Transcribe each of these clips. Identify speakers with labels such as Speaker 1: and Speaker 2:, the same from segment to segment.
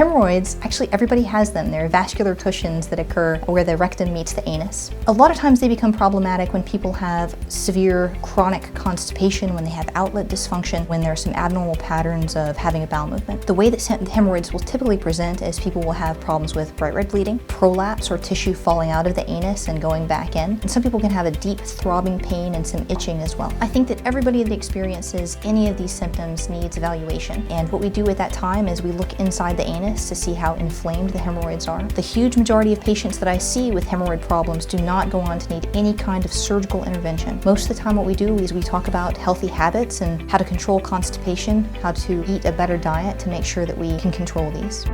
Speaker 1: Hemorrhoids, actually everybody has them. They're vascular cushions that occur where the rectum meets the anus. A lot of times they become problematic when people have severe chronic constipation, when they have outlet dysfunction, when there are some abnormal patterns of having a bowel movement. The way that hemorrhoids will typically present is people will have problems with bright red bleeding, prolapse or tissue falling out of the anus and going back in. And some people can have a deep throbbing pain and some itching as well. I think that everybody that experiences any of these symptoms needs evaluation. And what we do at that time is we look inside the anus to see how inflamed the hemorrhoids are. The huge majority of patients that I see with hemorrhoid problems do not go on to need any kind of surgical intervention. Most of the time what we do is we talk about healthy habits and how to control constipation, how to eat a better diet to make sure that we can control these.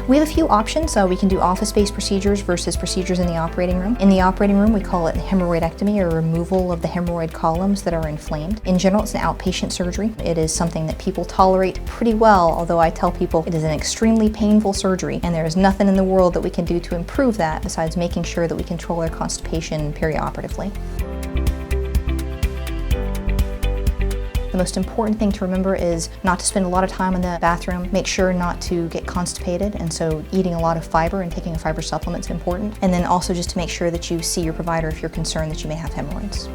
Speaker 1: We have a few options. We can do office-based procedures versus procedures in the operating room. In the operating room, we call it hemorrhoidectomy, or removal of the hemorrhoid columns that are inflamed. In general, it's an outpatient surgery. It is something that people tolerate pretty well, although I tell people it is an extremely painful surgery, and there is nothing in the world that we can do to improve that besides making sure that we control their constipation perioperatively. The most important thing to remember is not to spend a lot of time in the bathroom. Make sure not to get constipated, and so eating a lot of fiber and taking a fiber supplement is important. And then also just to make sure that you see your provider if you're concerned that you may have hemorrhoids.